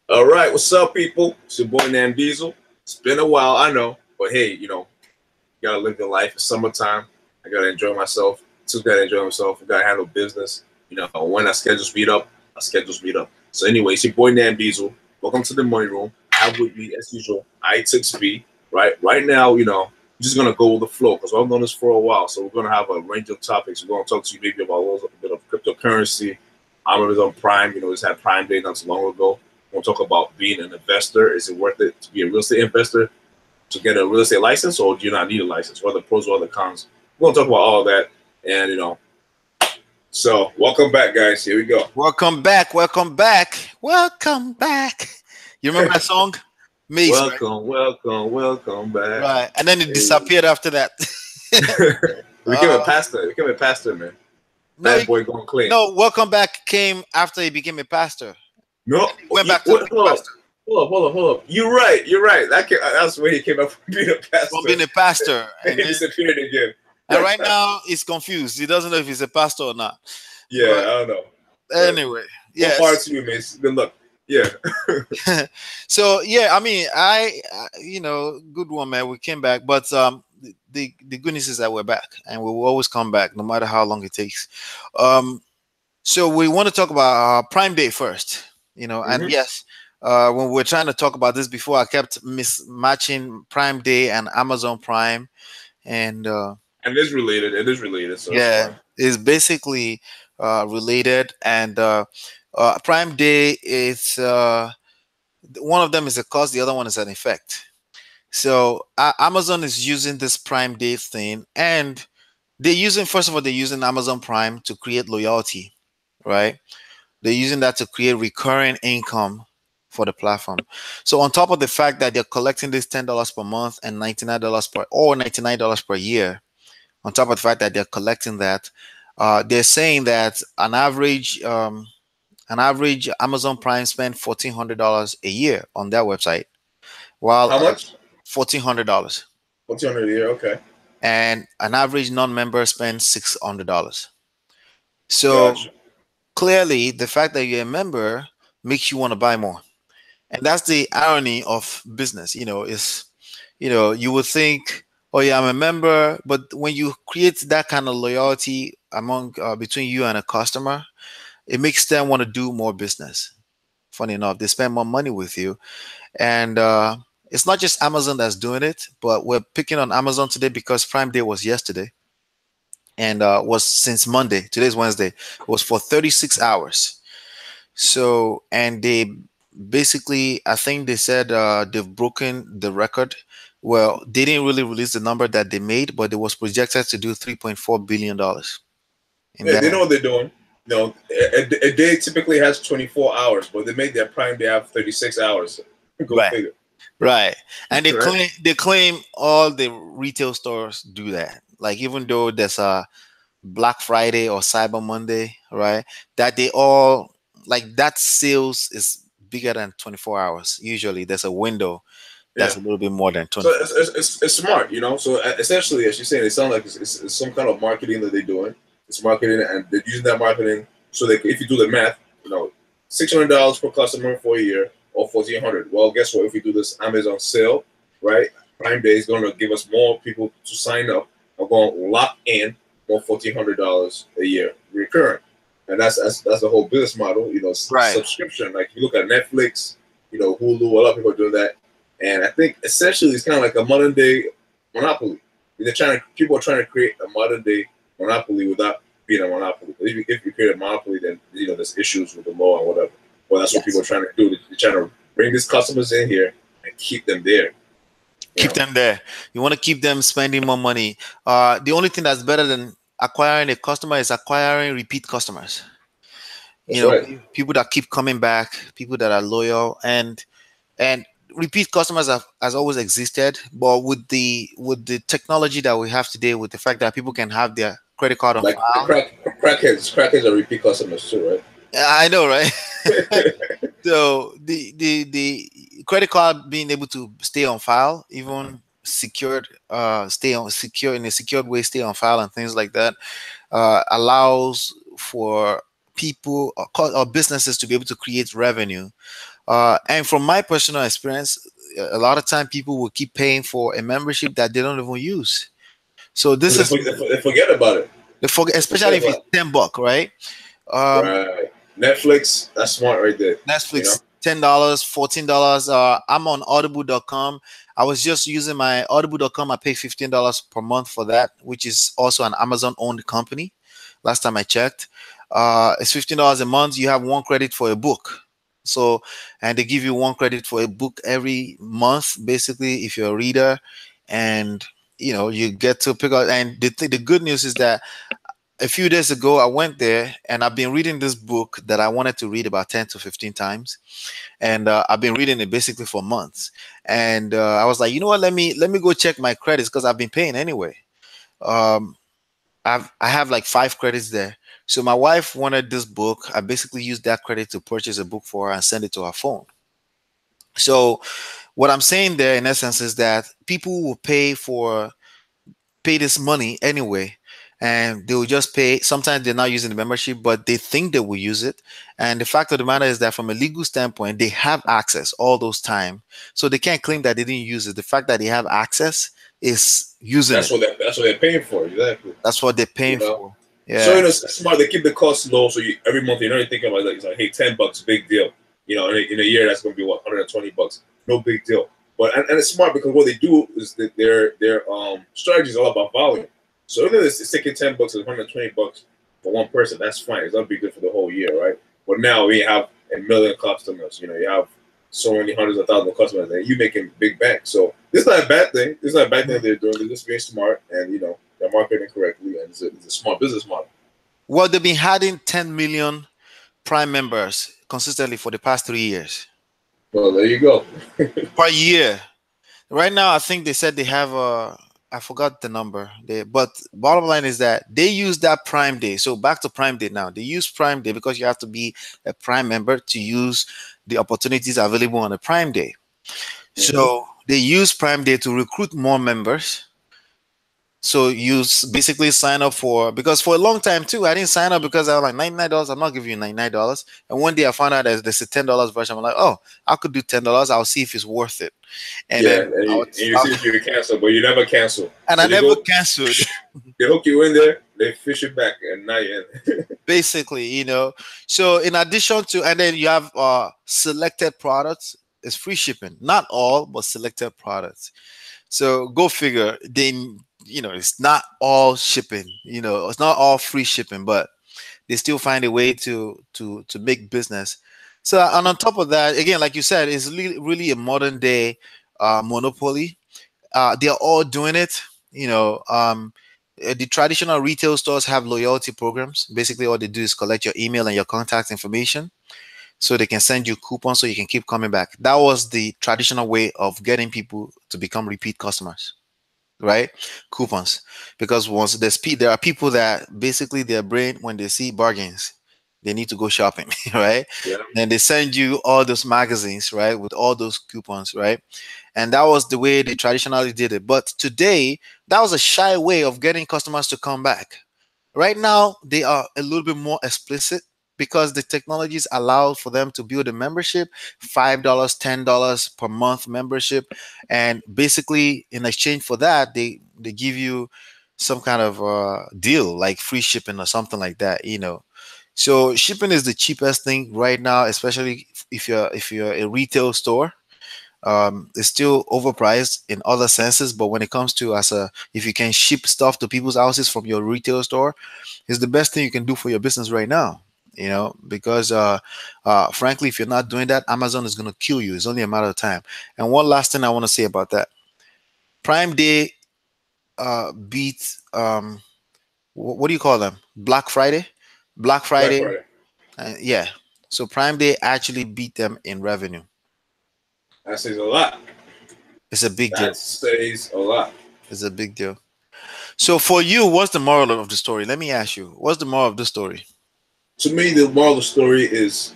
All right, what's up, people? It's your boy Nam Diesel. It's been a while, I know, but hey, you gotta live your life. It's summertime. I gotta enjoy myself. Two's gotta enjoy himself. I gotta handle business. When our schedules meet up, our schedules meet up. So anyway, it's your boy Nam Diesel. Welcome to the Money Room. I have with me, as usual, I6B. Right now, we're just gonna go with the flow because I've done this for a while. So we're gonna have a range of topics. We're gonna talk to you maybe about a bit of cryptocurrency. Amazon Prime. Just had Prime Day not so long ago. We'll talk about being an investor. Is it worth it to be a real estate investor to get a real estate license, or do you not need a license? What are the pros, what are the cons? We're gonna talk about all of that, and so welcome back, guys. Here we go. Welcome back. Welcome back. Welcome back. You remember that song? Mace, right? welcome back. Right. And then it Hey. disappeared after that. We became a uh, pastor. We became a pastor, man. no, Bad boy going clean. no, Welcome Back came after he became a pastor. No, And he went back to being a pastor. hold up. You're right. You're right. That's where he came up from being a From pastor. being a pastor. He disappeared again. And right now he's confused. He doesn't know if he's a pastor or not. Yeah, But I don't know. But anyway, more power yes. to you, Mace. Good luck. Yeah. So yeah, I mean, good one, man. We came back, but the good news is that we're back, and we will always come back, no matter how long it takes. Um, so we want to talk about Prime Day first, and hmm yes, when we we're trying to talk about this before, I kept mismatching Prime Day and Amazon Prime, and And it is related. It is related, so it's yeah, fine. it's basically related, and Prime Day is. One of them is a cause, the other one is an effect. So Amazon is using this Prime Day thing, and they're using Amazon Prime to create loyalty, right? They're using that to create recurring income for the platform. So on top of the fact that they're collecting this $10 per month and $99 per year, on top of the fact that they're collecting that, they're saying that an average Amazon Prime spend $1,400 a year on their website, while How much? $1,400, What's your hundred a year? Okay. and an average non-member spends $600. So Gotcha. clearly, the fact that you're a member makes you want to buy more, and that's the irony of business. You would think, oh yeah, I'm a member, but when you create that kind of loyalty among between you and a customer, it makes them want to do more business. Funny enough, they spend more money with you. And it's not just Amazon that's doing it, but we're picking on Amazon today because Prime Day was yesterday and was since Monday. Today's Wednesday. It was for 36 hours. So, and they basically, I think they said they've broken the record. Well, they didn't really release the number that they made, but it was projected to do $3.4 billion in Yeah, they know that. what they're doing. A day typically has 24 hours, but they make their prime day have 36 hours. Go Right. figure. Right. And they Right? claim all the retail stores do that. Like even though there's a Black Friday or Cyber Monday, right? That they all like that sales is bigger than 24 hours. Usually there's a window Yeah. that's a little bit more than So 24. it's smart, So essentially, as you're saying, it sounds like it's some kind of marketing that they're doing. It's marketing, and they're using that marketing so that if you do the math, $600 per customer for a year or 1,400. Well, guess what? If we do this Amazon sale, right? Prime Day is going to give us more people to sign up. We're going to lock in more $1,400 a year recurring, and that's the whole business model. Right. Subscription. Like you look at Netflix, Hulu. A lot of people are doing that, and I think essentially it's kind of like a modern day monopoly. People are trying to create a modern day monopoly without being a monopoly. If you create a monopoly, then there's issues with the law and whatever. Well, that's what people Yes. are trying to do. They're trying to bring these customers in here and keep them there. You Keep know, them there. You want to keep them spending more money. The only thing that's better than acquiring a customer is acquiring repeat customers. that's right. People that keep coming back, people that are loyal, and repeat customers have has always existed, but with the technology that we have today, with the fact that people can have their credit card on Like the file. crackheads are repeat customers too, right? I know, right? So the credit card being able to stay on file, even secured, stay on secure in a secured way, stay on file and things like that, allows for people or businesses to be able to create revenue And from my personal experience, a lot of time people will keep paying for a membership that they don't even use. So this is They forget about it. They forget especially if about it's $10, right? it. Um, Right. Netflix, that's smart right there. You know? Netflix, $10, $14. I'm on audible.com. I was just using my audible.com. I pay $15 per month for that, which is also an Amazon owned company. Last time I checked, it's $15 a month. You have one credit for a book. So, and they give you one credit for a book every month, basically, if you're a reader, and you get to pick out. And the good news is that a few days ago, I went there and I've been reading this book that I wanted to read about 10 to 15 times. And I've been reading it basically for months. And I was like, you know what? Let me go check my credits because I've been paying anyway. Um, I have like 5 credits there. So my wife wanted this book. I basically used that credit to purchase a book for her and send it to her phone. So what I'm saying there in essence is that people will pay this money anyway, and they will just pay. Sometimes they're not using the membership, but they think they will use it. And the fact of the matter is that from a legal standpoint, they have access all those time, so they can't claim that they didn't use it. The fact that they have access is using That's it. what they're paying for. Exactly. That's what they're You paying know? for. So Yeah. it's smart. They keep the costs low, so every month you're not even thinking about it. It's like, hey, $10, big deal. In a year that's going to be what, $120, no big deal. But and it's smart because what they do is that their strategy is all about volume. So even if it's taking $10 and $120 for one person, that's fine. It's not big deal for the whole year, right? But now we have a million customers. You have so many hundreds of thousands of customers, and you making big bank. So this is not a bad thing. This is not a bad thing they're doing. They're just being smart, and they're marketing correctly, and it's a smart business model. Well, they've been adding 10 million Prime members consistently for the past 3 years Well, there you go. per year. Right now, I think they said they have I forgot the number. But bottom line is that they use that Prime Day. So back to Prime Day now. They use Prime Day because you have to be a Prime member to use the opportunities available on a Prime Day. So they use Prime Day to recruit more members. So you basically sign up because for a long time too, I didn't sign up because I was like $99. I'm not giving you $99. And one day I found out there's a $10 version. I'm like, oh, I could do $10. I'll see if it's worth it. And yeah, then and you see if you cancel, but you never cancel. And so I never canceled. They hook you in there, they fish it back, and now you're in. Basically, So in addition to, and then you have selected products. It's free shipping. Not all, but selected products. So go figure. Then it's not all shipping. It's not all free shipping, but they still find a way to make business. So, and on top of that, again, like you said, it's really a modern day monopoly. They're all doing it. The traditional retail stores have loyalty programs. Basically, all they do is collect your email and your contact information, so they can send you coupons so you can keep coming back. That was the traditional way of getting people to become repeat customers, right? Coupons. Because once there are people that basically their brain, when they see bargains, they need to go shopping, right? Yeah. And they send you all those magazines, right, with all those coupons, right? And that was the way they traditionally did it. But today, that was a shy way of getting customers to come back. Right now, they are a little bit more explicit because the technologies allow for them to build a membership, $5, $10 per month membership. And basically, in exchange for that, they give you some kind of deal like free shipping or something like that, So shipping is the cheapest thing right now, especially if you're a retail store. It's still overpriced in other senses, but when it comes to if you can ship stuff to people's houses from your retail store, it's the best thing you can do for your business right now. Because frankly, if you're not doing that, Amazon is going to kill you. It's only a matter of time. And one last thing I want to say about that: Prime Day beat what do you call them? Black Friday. Black Friday. Yeah. So Prime Day actually beat them in revenue. That says a lot. It's a big deal. That says a lot. It's a big deal. So for you, what's the moral of the story? Let me ask you, what's the moral of the story? To me, the moral of the story is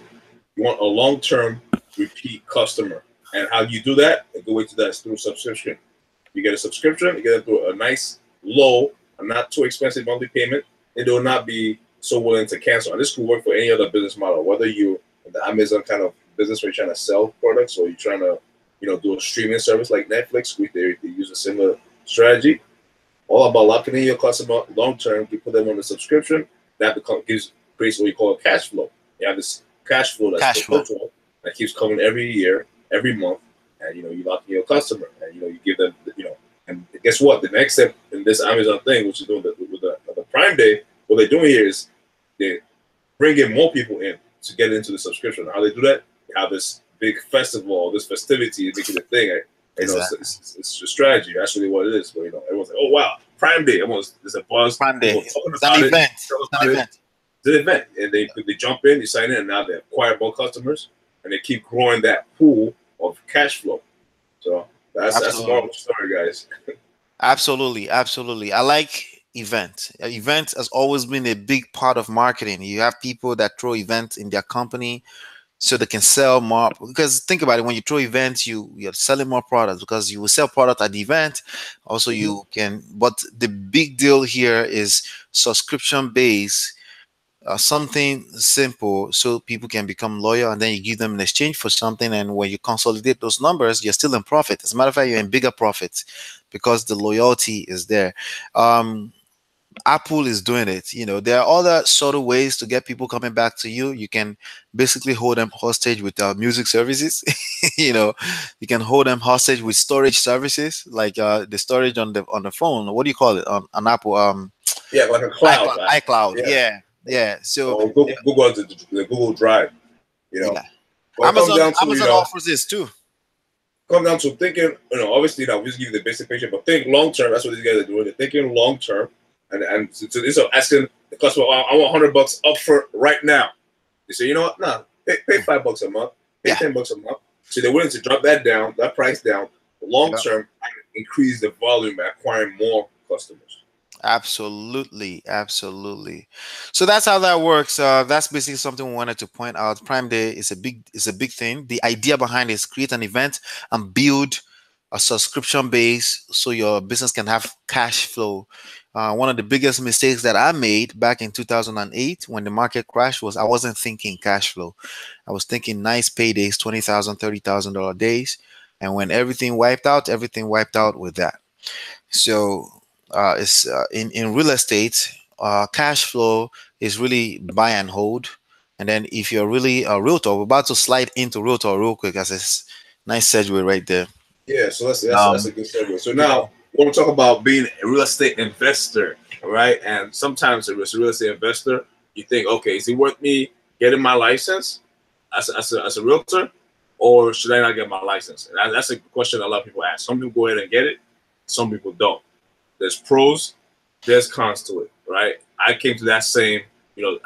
you want a long-term repeat customer. And how you do that, a good way to do that is through subscription. You get a subscription, you get it through a nice, low, and not too expensive monthly payment, and they will not be so willing to cancel. And this could work for any other business model, whether you're in the Amazon kind of business where you're trying to sell products, or you're trying to, do a streaming service like Netflix, they use a similar strategy. All about locking in your customer long term. You put them on the subscription. That creates what we call a cash flow. You have this cash flow that's perpetual that keeps coming every year, every month, and you lock in your customer, and you give them, and guess what? The next step in this Amazon thing, which is doing with the Prime Day, what they're doing here is they bring in more people in to get into the subscription. How they do that? They have this big festival, this festivity, making a thing. Exactly. It's a strategy. That's really what it is. But everyone's like, "Oh wow, Prime Day!" There's a buzz. Prime Day. It's an event. It's an event, and they jump in, you sign in, and now they acquire more customers, and they keep growing that pool of cash flow. So that's a normal story, guys. Absolutely. I like events. Events has always been a big part of marketing. You have people that throw events in their company so they can sell more. Because think about it, when you throw events, you're selling more products, because you will sell product at the event. Also, you can. But the big deal here is subscription based. Something simple so people can become loyal, and then you give them in exchange for something, and when you consolidate those numbers, you're still in profit. As a matter of fact, you're in bigger profits because the loyalty is there. Apple is doing it. There are other sort of ways to get people coming back to you. You can basically hold them hostage with music services. You can hold them hostage with storage services, like the storage on the phone. What do you call it on Apple? Like a cloud. iCloud. Yeah. So Google the Google Drive. Yeah. Amazon offers this too. Come down to thinking, obviously now we just give you the basic picture, but think long term. That's what these guys are doing. They're thinking long term, and so this is asking the customer, I want $100 up for right now. They say, you know what? Nah, pay $5 a month, pay $10 a month. So they're willing to drop that price down, long term, and increase the volume by acquiring more customers. Absolutely. So that's how that works. That's basically something we wanted to point out. Prime Day is a big thing. The idea behind it is create an event and build a subscription base so your business can have cash flow. One of the biggest mistakes that I made back in 2008 when the market crashed was I wasn't thinking cash flow. I was thinking nice paydays, $20,000, $30,000 days, and when everything wiped out with that. So it's in real estate, cash flow is really buy and hold. And then if you're really a realtor, we're about to slide into realtor real quick, as it's nice segue right there. Yeah, so that's a good segue. So now we want to talk about being a real estate investor, right? And sometimes as a real estate investor, you think, okay, is it worth me getting my license as a realtor, or should I not get my license? And that's a question a lot of people ask. Some people go ahead and get it, some people don't. There's pros, there's cons to it, right? I came to that same,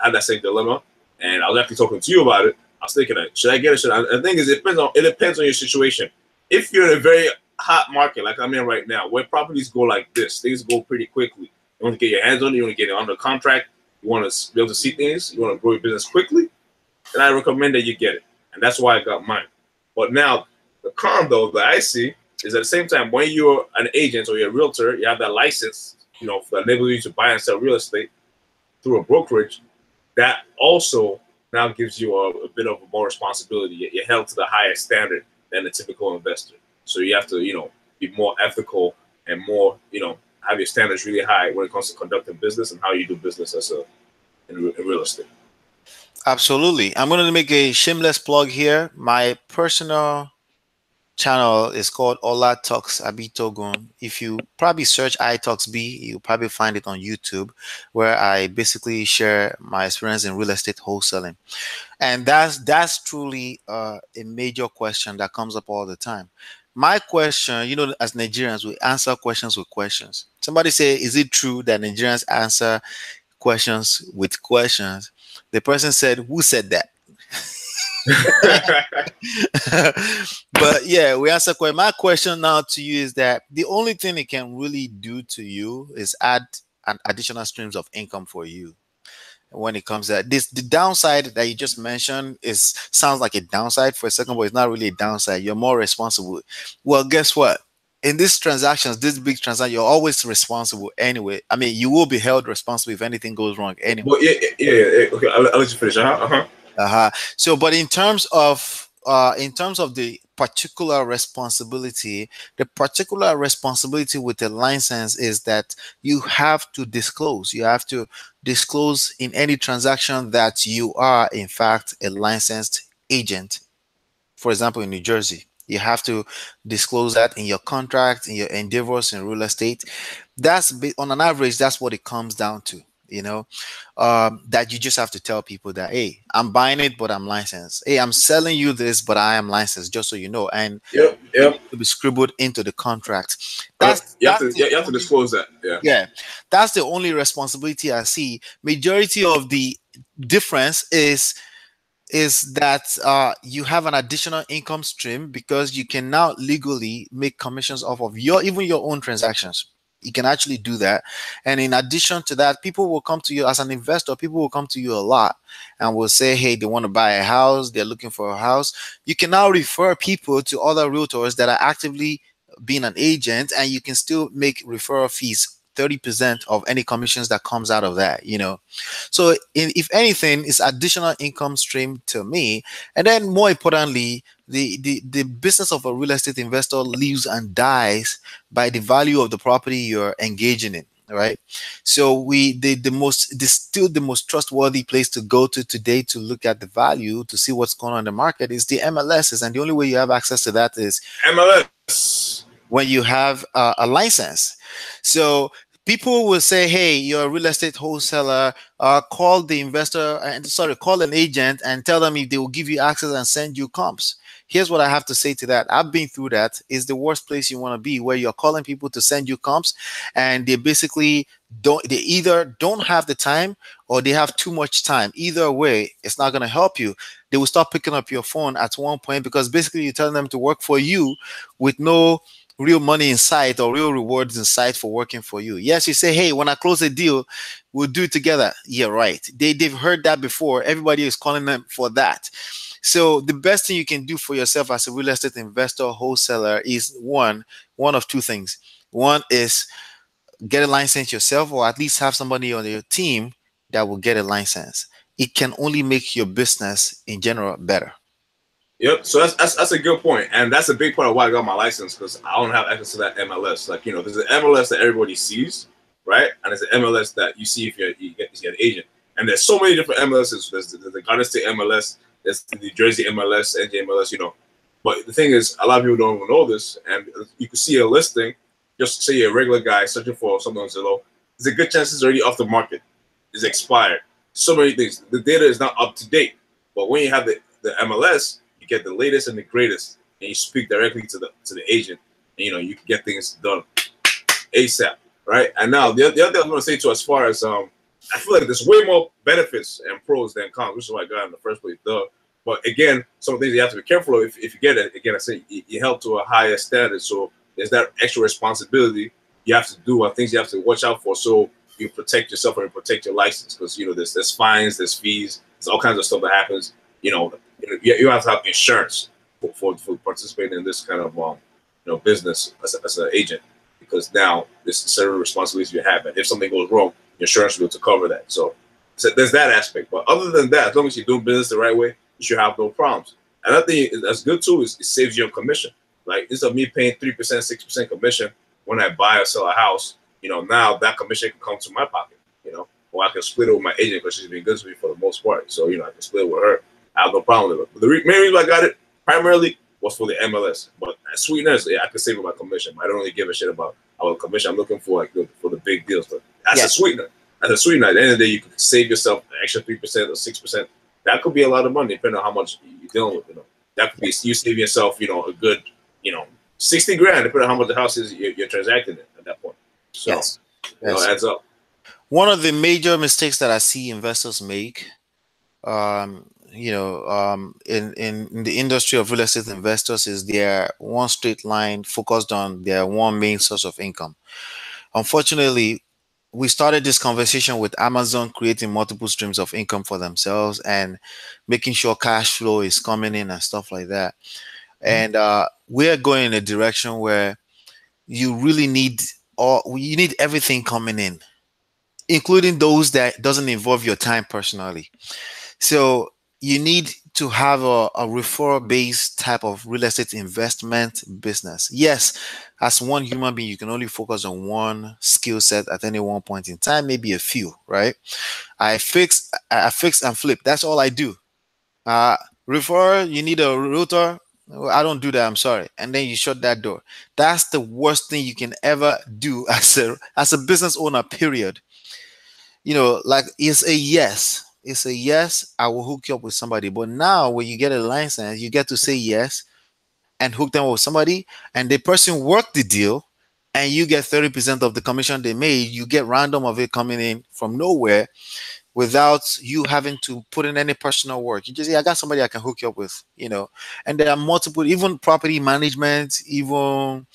had that same dilemma, and I was actually talking to you about it. I was thinking, should I get it? The thing is, it depends on your situation. If you're in a very hot market like I'm in right now, where properties go like this, things go pretty quickly. You want to get your hands on it, you want to get it under contract, you want to be able to see things, you want to grow your business quickly, then I recommend that you get it. And that's why I got mine. But now, the con, though, that I see is at the same time, when you're an agent or you're a realtor, you have that license, that enables you to buy and sell real estate through a brokerage. That also now gives you a bit of more responsibility. You're held to the higher standard than a typical investor. So you have to, be more ethical and more, have your standards really high when it comes to conducting business and how you do business in real estate. Absolutely. I'm going to make a shameless plug here. My personal channel is called Ola Talks Abitogun. If you probably search iTalks you'll probably find it on YouTube, where I basically share my experience in real estate wholesaling. And that's truly a major question that comes up all the time. My question, as Nigerians, we answer questions with questions. Somebody say, is it true that Nigerians answer questions with questions? The person said, who said that? But yeah, we answer question. My question now to you is that the only thing it can really do to you is add an additional streams of income for you. When it comes to that, the downside that you just mentioned sounds like a downside for a second, but it's not really a downside. You're more responsible. Well, guess what? In these transactions, this big transaction, you're always responsible anyway. I mean, you will be held responsible if anything goes wrong anyway. Well, yeah. Okay, I'll let you finish. So, but in terms of in terms of the particular responsibility, with a license is that you have to disclose. You have to disclose in any transaction that you are, in fact, a licensed agent. For example, in New Jersey, you have to disclose that in your contract, in your endeavors in real estate. On an average, that's what it comes down to. That you just have to tell people that, hey, I'm buying it, but I'm licensed. Hey, I'm selling you this, but I am licensed, just so you know. And Yep. to be scribbled into the contract. You have to disclose that. Yeah, that's the only responsibility I see. Majority of the difference is that you have an additional income stream because you can now legally make commissions off of even your own transactions. You can actually do that. And in addition to that, people will come to you as an investor. People will come to you a lot and will say, hey, they want to buy a house. They're looking for a house. You can now refer people to other realtors that are actively being an agent, and you can still make referral fees, 30% of any commissions that comes out of that. So if anything, it's additional income stream to me. And then more importantly, the business of a real estate investor lives and dies by the value of the property you're engaging in. Right. So still the most trustworthy place to go to today to look at the value, to see what's going on in the market, is the MLSs. And the only way you have access to that is MLS, when you have a license. So people will say, hey, you're a real estate wholesaler, call an agent and tell them if they will give you access and send you comps. Here's what I have to say to that. I've been through that. It's the worst place you want to be, where you're calling people to send you comps, and they basically they either don't have the time or they have too much time. Either way, it's not going to help you. They will stop picking up your phone at one point, because basically you're telling them to work for you with no real money in sight or real rewards in sight for working for you. Yes, you say, hey, when I close a deal, we'll do it together. Yeah, right. They've heard that before. Everybody is calling them for that. So the best thing you can do for yourself as a real estate investor, wholesaler, is one of two things. One is get a license yourself, or at least have somebody on your team that will get a license. It can only make your business in general better. Yep. So that's a good point, and that's a big part of why I got my license, because I don't have access to that MLS. Like, there's an MLS that everybody sees, right? And there's an MLS that you see if you get an agent. And there's so many different MLSs. There's the Garden State MLS, there's the New Jersey MLS, NJ MLS. But the thing is, a lot of people don't even know this, and you can see a listing. Just say you're a regular guy searching for something on Zillow. There's a good chance it's already off the market. It's expired. So many things. The data is not up to date. But when you have the MLS, you get the latest and the greatest, and you speak directly to the agent, and you can get things done ASAP, right? And now the other thing I was going to say, as far as I feel like there's way more benefits and pros than cons, which is why I got it in the first place. But again, some things you have to be careful of. If you get it, again, I say you held to a higher standard, so there's that extra responsibility you have to do, and things you have to watch out for, so you protect yourself and protect your license, because there's fines, there's fees, there's all kinds of stuff that happens. You have to have insurance for participating in this kind of business as an agent, because now there's certain responsibilities you have, and if something goes wrong, your insurance will be able to cover that. So there's that aspect. But other than that, as long as you're doing business the right way, you should have no problems. Another thing that's good too is it saves you on commission. Like, instead of me paying 3%, 6% commission when I buy or sell a house, now that commission can come to my pocket, or I can split it with my agent, because she's been good to me for the most part. So, I can split it with her. I have no problem with it. But the main reason I got it primarily was for the MLS. But as sweeteners, I could save my commission. I don't really give a shit about our commission. I'm looking for for the big deals. But as a sweetener, at the end of the day, you can save yourself an extra 3% or 6%. That could be a lot of money, depending on how much you're dealing with. That could be you saving yourself, a good, 60 grand, depending on how much the house is you're transacting it at that point. So, yes. It adds up. One of the major mistakes that I see investors make, in the industry of real estate investors, is their one straight line focused on their one main source of income. Unfortunately, we started this conversation with Amazon creating multiple streams of income for themselves and making sure cash flow is coming in and stuff like that. And we're going in a direction where you really need everything coming in, including those that doesn't involve your time personally. So you need to have a referral based type of real estate investment business. Yes, as one human being, you can only focus on one skill set at any one point in time, maybe a few, right? I fix and flip. That's all I do. Uh, Refer, you need a realtor. Well, I don't do that. I'm sorry. And then you shut that door. That's the worst thing you can ever do as a business owner, period. Like it's a yes. It's a yes. I will hook you up with somebody. But now when you get a license, you get to say yes and hook them up with somebody, and the person work the deal, and you get 30% of the commission they made. You get random of it coming in from nowhere without you having to put in any personal work. You just say, I got somebody I can hook you up with. And there are multiple, even property management, even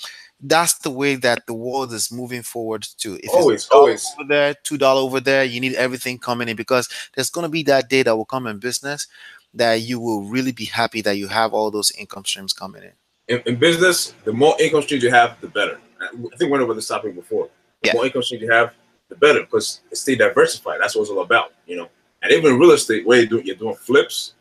that's the way that the world is moving forward to. If it's Always. over there, $2 over there, you need everything coming in, because there's going to be that day that will come in business that you will really be happy that you have all those income streams coming in. In business, the more income streams you have, the better. I think we went over this topic before. The Yeah. more income streams you have, the better, because stay diversified. That's what it's all about, And even in real estate, where you're doing flips,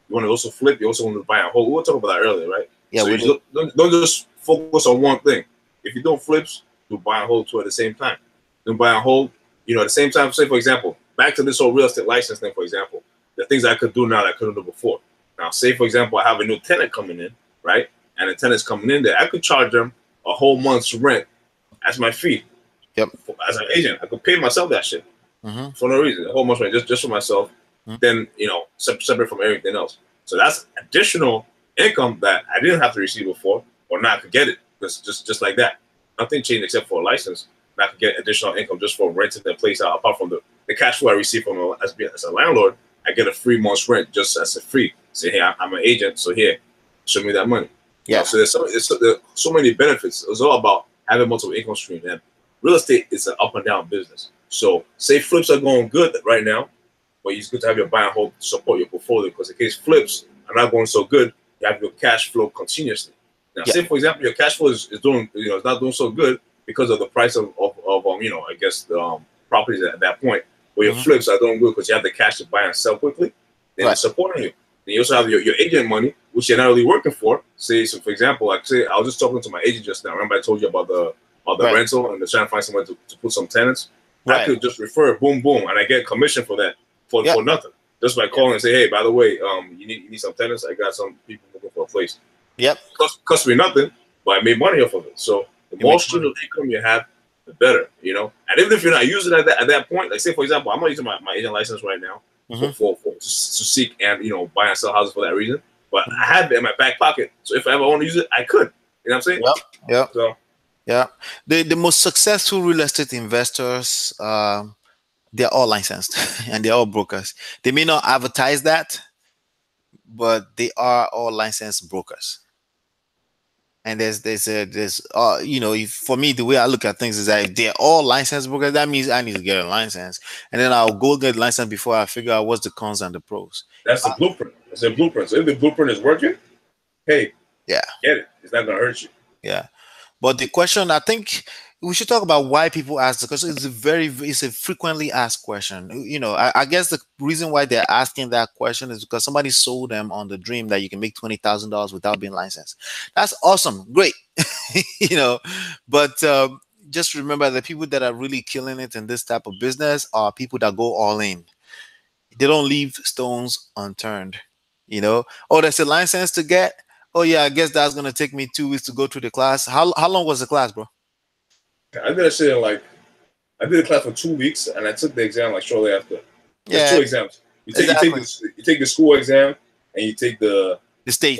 you want to also flip. You also want to buy a whole. We were talking about that earlier, right? Yeah, So we you don't just focus on one thing. If you don't flips, you buy and hold two at the same time. Then buy and hold, at the same time. Say, for example, back to this whole real estate license thing. For example, the things I could do now that I couldn't do before. Now, say for example, I have a new tenant coming in, right? And the tenant's coming in there. I could charge them a whole month's rent as my fee. Yep. As an agent, I could pay myself that shit for no reason. A whole month's rent just for myself. Then separate from everything else. So that's additional income that I didn't have to receive before, or not could get it. Just like that. Nothing changed except for a license. And I could get additional income just for renting the place out. Apart from the cash flow I receive from as a landlord, I get a free month's rent just as a free. Say, hey, I'm an agent, so here, show me that money. Yeah. So there's so many benefits. It's all about having multiple income streams. And real estate is an up and down business. So say flips are going good right now, but it's good to have your buy and hold to support your portfolio, because in case flips are not going so good, you have your cash flow continuously. Now, say for example, your cash flow is doing, it's not doing so good because of the price of I guess the properties at that point. Where your flips are doing good because you have the cash to buy and sell quickly, then it's supporting you. Then you also have your agent money, which you're not really working for. Say, so for example, I was just talking to my agent just now. Remember I told you about the rental and they're trying to find somewhere to put some tenants. I could just refer, boom, boom, and I get commission for that for nothing. Just by calling and say, hey, by the way, you need some tenants. I got some people looking for a place. Yep. Cost me nothing, but I made money off of it. So the more stream of income you have, the better, And even if you're not using it at that point, like say for example, I'm not using my agent license right now for to seek and buy and sell houses for that reason. But I have it in my back pocket. So if I ever want to use it, I could. You know what I'm saying? Yep. So the most successful real estate investors, they're all licensed and they're all brokers. They may not advertise that, but they are all licensed brokers. And for me, the way I look at things is that if they're all licensed brokers, that means I need to get a license, and then I'll go get a license before I figure out what's the cons and the pros. That's the blueprint. It's a blueprint. So if the blueprint is working, hey, get it. It's not gonna hurt you. Yeah, but the question, I think we should talk about why people ask the question. It's a frequently asked question. I guess the reason why they're asking that question is because somebody sold them on the dream that you can make $20,000 without being licensed. That's awesome, great, But just remember, the people that are really killing it in this type of business are people that go all in. They don't leave stones unturned. Oh, there's a license to get. Oh yeah, I guess that's gonna take me 2 weeks to go through the class. How long was the class, bro? I did a shit in I did a class for 2 weeks and I took the exam shortly after. There's 2 exams. You take the school exam and you take the state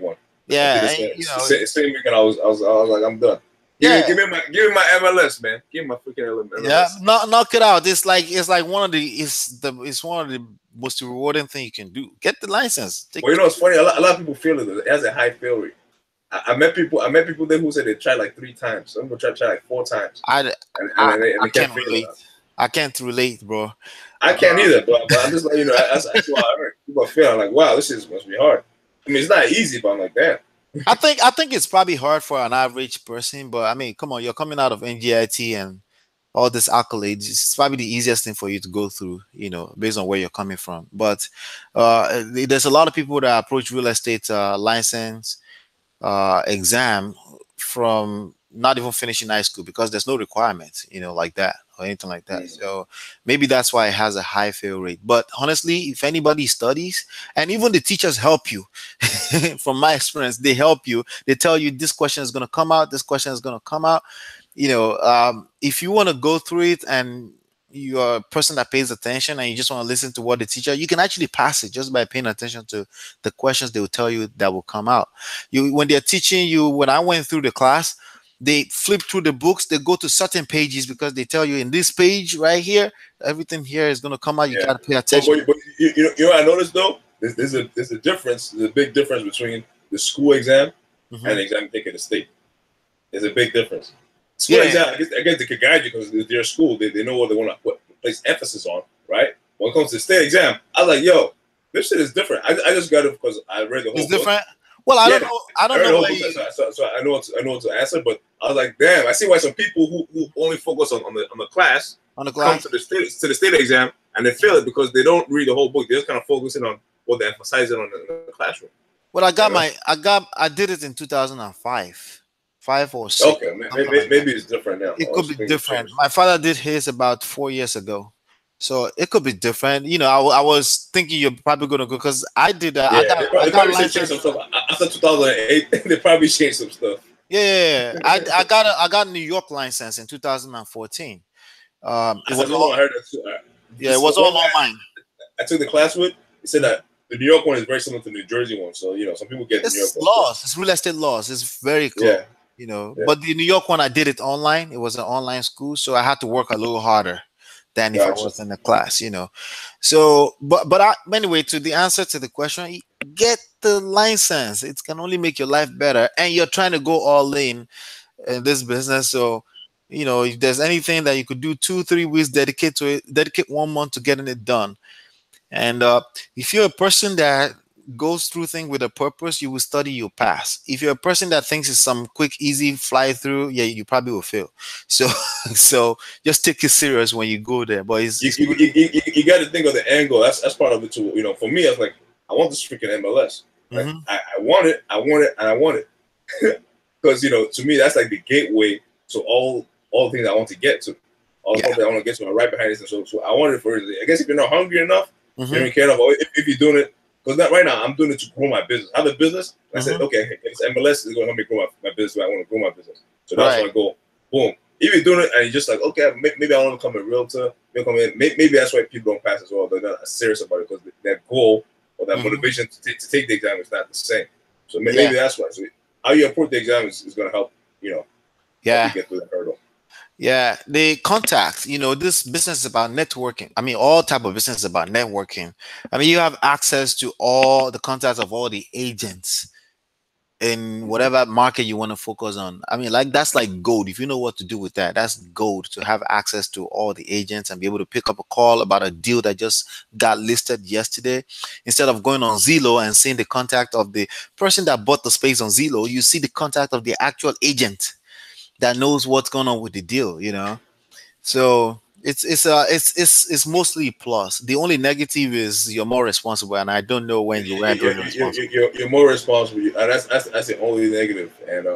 one. Yeah, same weekend I was like, I'm done. Give me my MLS, man. Give me my freaking MLS. Yeah, knock it out. It's one of the most rewarding thing you can do. Get the license. It's funny. A lot of people feel it has a high fail rate. I met people there who said they tried 3 times. Some people try 4 times. I can't relate. I can't relate, bro. I can't either, but I'm just like, that's what I heard. People feel I'm like, wow, this must be hard. I mean, it's not easy, but I'm like that. I think it's probably hard for an average person, but I mean, come on, you're coming out of NGIT and all this accolades. It's probably the easiest thing for you to go through, based on where you're coming from. But there's a lot of people that approach real estate license exam from not even finishing high school because there's no requirement, like that or anything like that. So maybe that's why it has a high fail rate. But honestly, if anybody studies, and even the teachers help you, from my experience, they help you. They tell you this question is going to come out, this question is going to come out. If you want to go through it and you're a person that pays attention and you just want to listen to what the teacher, you can actually pass it just by paying attention to the questions they will tell you that will come out. When they're teaching you, when I went through the class, they flip through the books, they go to certain pages because they tell you in this page right here, everything here is going to come out. You got to pay attention. But you know what I noticed though? There's a difference. There's a big difference between the school exam and the exam you take at the state. There's a big difference. School exam, I guess they could guide you because it's their school. They know what they want to place emphasis on, right? When it comes to the state exam, I was like, yo, this shit is different. I just got it because I read the whole book. It's different? Well, I don't know. I don't know. So I know what to answer, but I was like, damn, I see why some people who only focus on the class come to the state exam and they fail it because they don't read the whole book. They're just kind of focusing on what they're emphasizing on the classroom. Well, I did it in 2005. 5 or 6. Okay, maybe it's different now. It could be different. My father did his about 4 years ago, so it could be different. I was thinking you're probably gonna go because I did. I got license some stuff after 2008. They probably changed some stuff. Yeah. I got a New York license in 2014. It was all. I heard that too. It was all online. I took the class with. He said that the New York one is very similar to the New Jersey one. So some people get it's New York laws. It's real estate laws. It's very clear. But the New York one, I did it online. It was an online school, so I had to work a little harder than if I was in the class, So, but anyway, to the answer to the question, get the license. It can only make your life better, and you're trying to go all in this business. So, if there's anything that you could do 2-3 weeks, dedicate 1 month to getting it done. And if you're a person that goes through things with a purpose, you will study, you'll pass. If you're a person that thinks it's some quick, easy fly through, you probably will fail. So just take it serious when you go there. But you got to think of the angle. That's part of it too. For me, I was like, I want this freaking MLS. Like, I want it, and I want it. Because to me, that's like the gateway to all the things I want to get to. All the things I want to get to, right behind this. And so I want it for. I guess if you're not hungry enough, you don't care enough. If you're doing it. Because right now I'm doing it to grow my business. I have a business. I said, okay, it's MLS is going to help me grow my business. I want to grow my business. So that's why I go, boom. If you're doing it and you're just like, okay, maybe I want to become a realtor. Maybe that's why people don't pass as well. They're not serious about it because their goal or that motivation to take the exam is not the same. So maybe that's why. So how you approach the exam is going to help, help you get through the hurdle. Yeah, the contacts, this business is about networking. I mean, all type of business is about networking. I mean, you have access to all the contacts of all the agents in whatever market you want to focus on. I mean, that's like gold. If you know what to do with that, that's gold, to have access to all the agents and be able to pick up a call about a deal that just got listed yesterday. Instead of going on Zillow and seeing the contact of the person that bought the space on Zillow, you see the contact of the actual agent that knows what's going on with the deal, So it's mostly plus. The only negative is you're more responsible, and I don't know when you're responsible. You're more responsible, and that's the only negative. And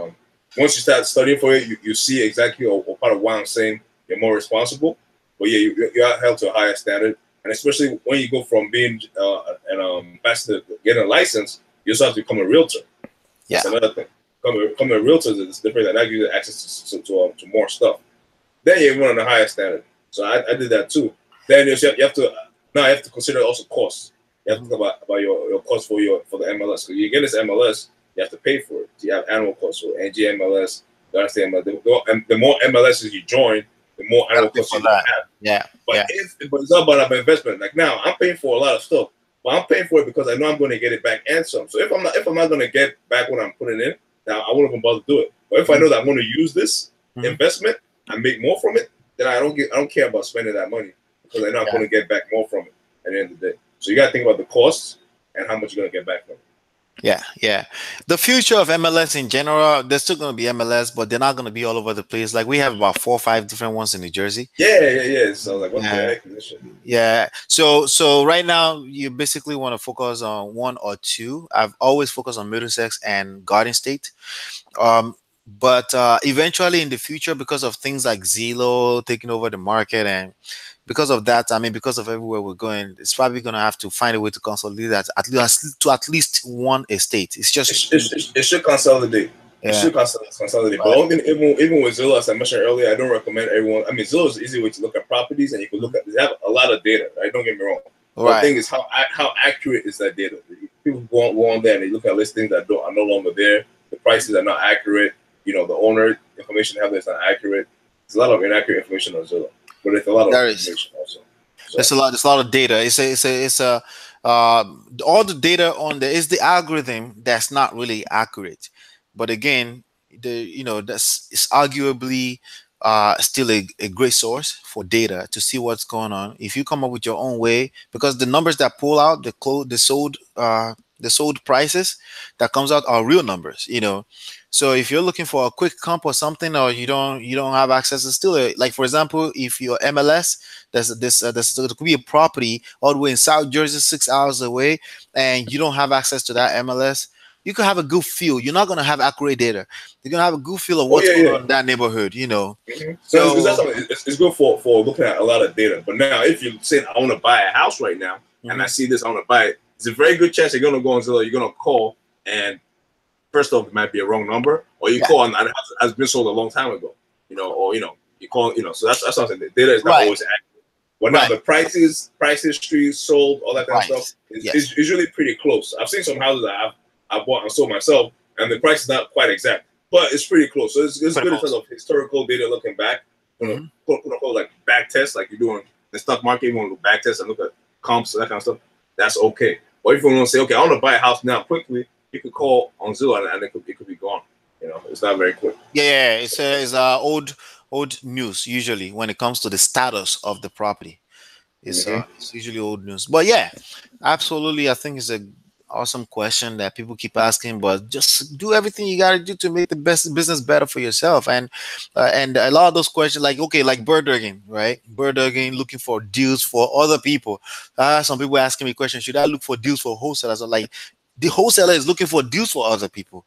once you start studying for it, you see exactly or part of why I'm saying you're more responsible. But you're held to a higher standard, and especially when you go from being an ambassador, getting a license, you also have to become a realtor. Yeah, that's another thing. Becoming a realtor is different. That gives you access to more stuff. Then you run on a higher standard. So I did that too. Then you have to consider also costs. You have to think about your cost for the MLS. Because you get this MLS, you have to pay for it. So you have annual costs for NGMLS. The more MLSs you join, the more annual costs you have. Yeah. But it's not about an investment. Like now, I'm paying for a lot of stuff, but I'm paying for it because I know I'm going to get it back and some. So if I'm not going to get back what I'm putting in, now I won't even bother to do it. But if I know that I'm going to use this investment and make more from it, then I don't care about spending that money because I know I'm going to get back more from it at the end of the day. So you got to think about the costs and how much you're going to get back from it. Yeah, yeah. The future of MLS in general, there's still going to be MLS, but they're not going to be all over the place. Like we have about 4 or 5 different ones in New Jersey. Yeah, yeah, yeah. So like, what the Yeah, heck is this shit? yeah. So right now you basically want to focus on one or two. I've always focused on Middlesex and Garden State. But eventually in the future, because of things like Zillow taking over the market, and because of that, I mean, because of everywhere we're going, it's probably going to have to find a way to consolidate that at least one estate. It's just It should consolidate. It yeah, should consolidate. But right, only thing, even with Zillow, as I mentioned earlier, I don't recommend everyone. I mean, Zillow is an easy way to look at properties, and you can look at. They have a lot of data. Right? Don't get me wrong. But the right. thing is, how accurate is that data? People go on there and they look at listings that are no longer there. The prices are not accurate. You know, the owner information they have is not accurate. There's a lot of inaccurate information on Zillow, but it's a lot of There is. information also. So, There's a lot. There's a lot of data. It's a all the data on there is the algorithm that's not really accurate. But again, that's it's arguably still a great source for data to see what's going on. If you come up with your own way, because the numbers that pull out the sold prices that comes out are real numbers. So if you're looking for a quick comp or something, or you don't have access, to still like for example, if your MLS, there could be a property all the way in South Jersey, 6 hours away, and you don't have access to that MLS. You could have a good feel. You're not gonna have accurate data. You're gonna have a good feel of oh what's yeah, going yeah. on in that neighborhood. So that's So something. It's good for looking at a lot of data. But now, if you say I want to buy a house right now, and I mhm, see this, I want to buy it. There's a very good chance you're gonna go on Zillow. You're gonna call, and first off, it might be a wrong number, or you yeah, call and it has been sold a long time ago. Or you call. So that's something. The data is not right, always accurate. But now right, the prices, streets sold, all that kind of stuff right. is Yes, usually pretty close. I've seen some houses that I bought and sold myself, and the price is not quite exact, but it's pretty close. So it's pretty good in terms close. of historical data looking back. Hmm. Quote unquote like back test, like you're doing the stock market. You want to back test and look at comps and that kind of stuff. That's okay. Or if you want to say, okay, I want to buy a house now quickly, you could call on Zillow and it could be gone. It's not very quick. Yeah, yeah, it's old news usually when it comes to the status of the property. Hmm It's usually old news. But yeah, absolutely. I think it's a awesome question that people keep asking. But just do everything you got to do to make the best business better for yourself. And a lot of those questions, like okay, like bird dogging, right? Bird dogging, looking for deals for other people. Some people asking me questions: should I look for deals for wholesalers? Or like the wholesaler is looking for deals for other people.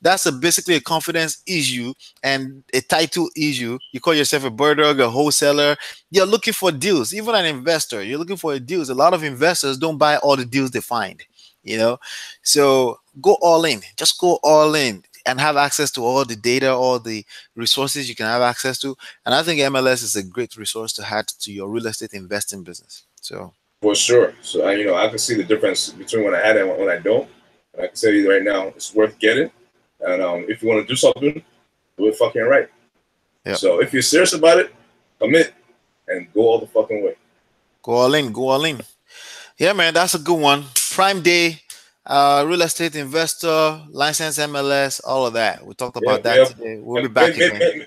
That's basically a confidence issue and a title issue. You call yourself a bird dog, a wholesaler. You're looking for deals. Even an investor, you're looking for deals. A lot of investors don't buy all the deals they find. You know, so go all in. Just go all in and have access to all the data, all the resources you can have access to. And I think MLS is a great resource to add to your real estate investing business. So For sure. So I can see the difference between when I had it and when I don't. And I can tell you right now, it's worth getting. And if you want to do something, do it fucking right. yeah, So if you're serious about it, commit and go all the fucking way. go all in. Go all in. Yeah, man, that's a good one. Prime Day, real estate investor, license MLS, all of that. We talked Yeah, about that yeah. today. We'll be And back again.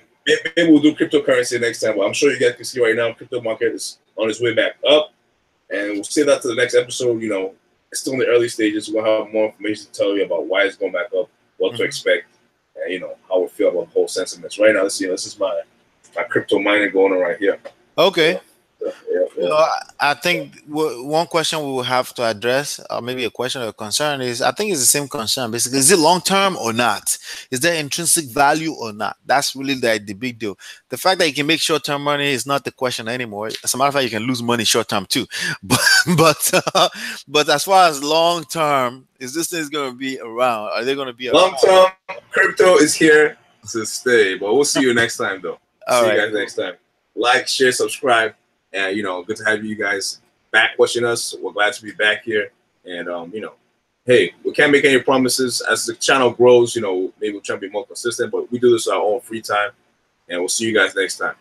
maybe we'll do cryptocurrency next time. But I'm sure you guys can see right now, crypto market is on its way back up. And we'll save that to the next episode. It's still in the early stages. We'll have more information to tell you about why it's going back up, what to Mhm. expect, and how we feel about the whole sentiments. Right now, this is my crypto mining going on right here. Okay. Yeah. I think one question we will have to address, or maybe a question or a concern, is I think it's the same concern. Basically, is it long term or not? Is there intrinsic value or not? That's really the big deal. The fact that you can make short term money is not the question anymore. As a matter of fact, you can lose money short term too. But but as far as long term, is this thing going to be around? Are they going to be Long around? term, crypto is here to stay. But we'll see you next time, though. All See you right. guys next time. Like, share, subscribe, and good to have you guys back watching us. We're glad to be back here, and hey, we can't make any promises as the channel grows. Maybe we'll try to be more consistent, but we do this at our own free time, and we'll see you guys next time.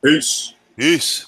Peace. Peace.